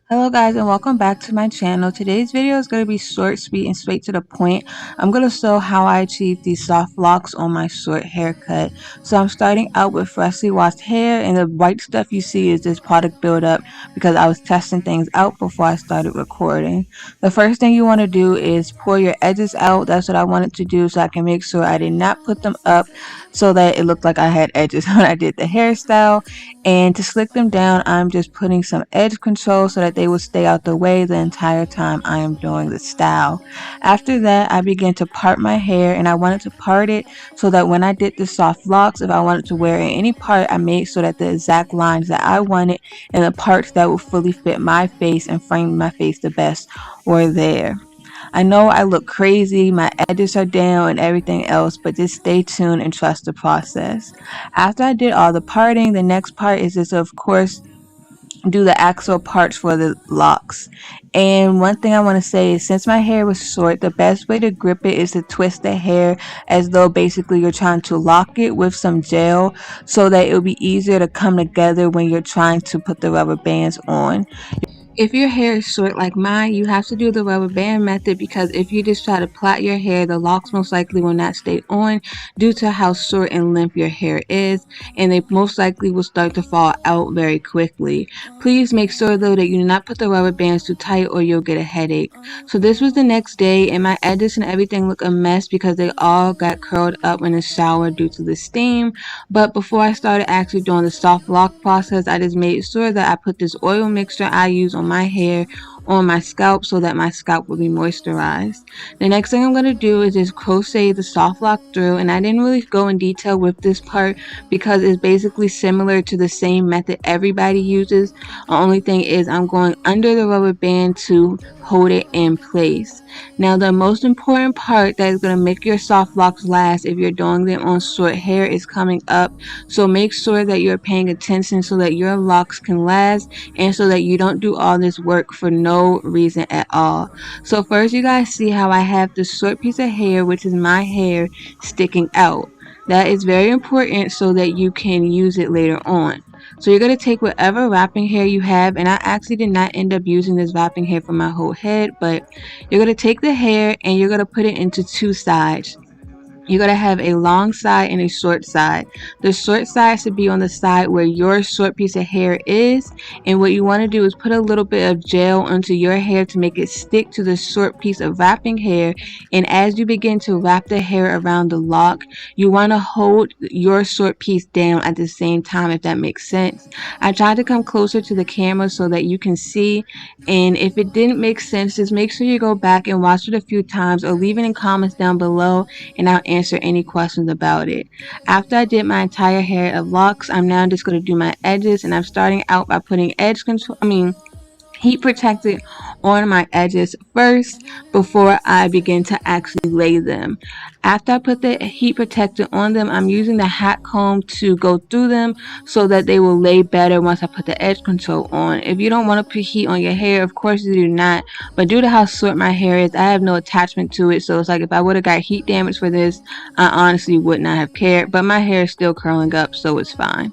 Hello guys, and welcome back to my channel. Today's video is going to be short, sweet, and straight to the point. I'm going to show how I achieve these soft locks on my short haircut. So I'm starting out with freshly washed hair, and the white stuff you see is this product buildup because I was testing things out before I started recording. The first thing you want to do is pull your edges out. That's what I wanted to do so I can make sure I did not put them up so that it looked like I had edges when I did the hairstyle. And to slick them down, I'm just putting some edge control so that they will stay out the way the entire time I am doing the style. After that, I began to part my hair, and I wanted to part it so that when I did the soft locks, if I wanted to wear any part, I made sure that the exact lines that I wanted and the parts that would fully fit my face and frame my face the best were there. I know I look crazy, my edges are down and everything else, but just stay tuned and trust the process. After I did all the parting, the next part is just, of course, do the actual parts for the locks. And one thing I want to say is, since my hair was short, the best way to grip it is to twist the hair as though basically you're trying to lock it with some gel so that it'll be easier to come together when you're trying to put the rubber bands on. If your hair is short like mine, you have to do the rubber band method, because if you just try to plait your hair, the locks most likely will not stay on due to how short and limp your hair is, and they most likely will start to fall out very quickly. Please make sure though that you do not put the rubber bands too tight or you'll get a headache. So this was the next day, and my edges and everything look a mess because they all got curled up in the shower due to the steam. But before I started actually doing the soft lock process, I just made sure that I put this oil mixture I use on my hair on my scalp so that my scalp will be moisturized. The next thing I'm going to do is just crochet the soft lock through, and I didn't really go in detail with this part because it's basically similar to the same method everybody uses. The only thing is I'm going under the rubber band to hold it in place. Now the most important part that is going to make your soft locks last if you're doing them on short hair is coming up. So make sure that you're paying attention so that your locks can last and so that you don't do all this work for no reason at all. So first, you guys see how I have this short piece of hair, which is my hair, sticking out. That is very important so that you can use it later on. So you're going to take whatever wrapping hair you have, and I actually did not end up using this wrapping hair for my whole head, but you're going to take the hair and you're going to put it into two sides. You're going to have a long side and a short side. The short side should be on the side where your short piece of hair is. And what you want to do is put a little bit of gel onto your hair to make it stick to the short piece of wrapping hair. And as you begin to wrap the hair around the lock, you want to hold your short piece down at the same time, if that makes sense. I tried to come closer to the camera so that you can see. And if it didn't make sense, just make sure you go back and watch it a few times or leave it in comments down below, and I'll answer any questions about it. After I did my entire hair of locks, I'm now just going to do my edges, and I'm starting out by putting heat protectant on my edges first before I begin to actually lay them. After I put the heat protectant on them, I'm using the hat comb to go through them so that they will lay better once I put the edge control on. If you don't want to put heat on your hair, of course you do not, but due to how short my hair is, I have no attachment to it, so it's like if I would have got heat damage for this, I honestly would not have cared, but my hair is still curling up, so it's fine.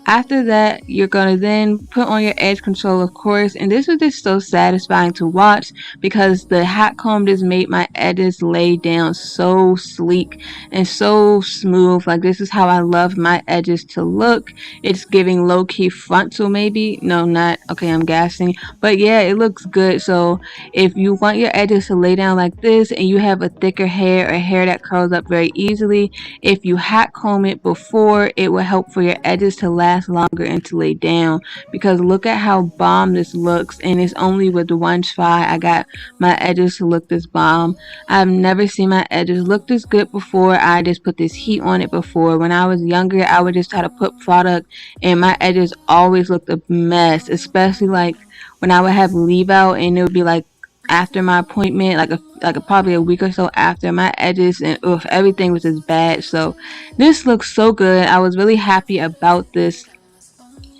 After that, you're going to then put on your edge control, of course, and this was just so satisfying to watch because the hat comb just made my edges lay down so sleek and so smooth. Like, this is how I love my edges to look. It's giving low-key frontal, maybe. No, not. Okay, I'm gassing. But yeah, it looks good. So if you want your edges to lay down like this and you have a thicker hair or hair that curls up very easily, if you hat comb it before, it will help for your edges to last longer and to lay down, because look at how bomb this looks, and it's only with one try I got my edges to look this bomb. I've never seen my edges look this good before. I just put this heat on it before. When I was younger, I would just try to put product and my edges always looked a mess, especially like when I would have leave out and it would be like after my appointment, probably a week or so after, my edges and everything was just bad. So this looks so good. I was really happy about this.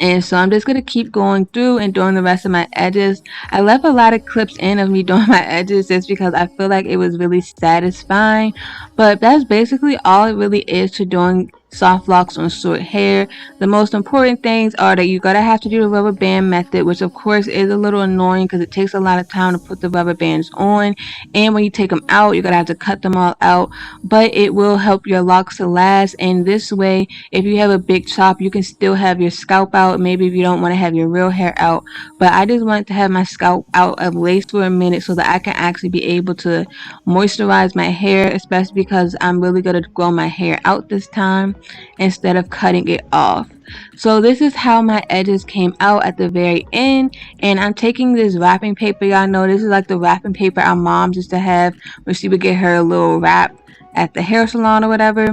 And so I'm just going to keep going through and doing the rest of my edges. I left a lot of clips in of me doing my edges just because I feel like it was really satisfying. But that's basically all it really is to doing soft locks on short hair. The most important things are that you're going to have to do the rubber band method, which of course is a little annoying because it takes a lot of time to put the rubber bands on, and when you take them out you're going to have to cut them all out, but it will help your locks to last. And this way, if you have a big chop, you can still have your scalp out, maybe if you don't want to have your real hair out. But I just wanted to have my scalp out of lace for a minute so that I can actually be able to moisturize my hair, especially because I'm really going to grow my hair out this time instead of cutting it off. So this is how my edges came out at the very end, and I'm taking this wrapping paper. Y'all know this is like the wrapping paper our mom used to have when she would get her little wrap at the hair salon or whatever.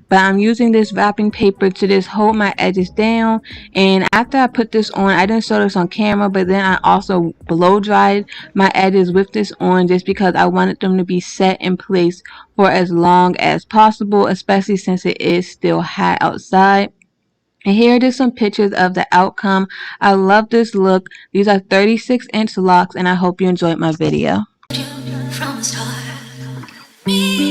But I'm using this wrapping paper to just hold my edges down. And after I put this on, I didn't show this on camera, but then I also blow dried my edges with this on just because I wanted them to be set in place for as long as possible, especially since it is still hot outside. And here are just some pictures of the outcome. I love this look. These are 36-inch locks, and I hope you enjoyed my video. From the start, me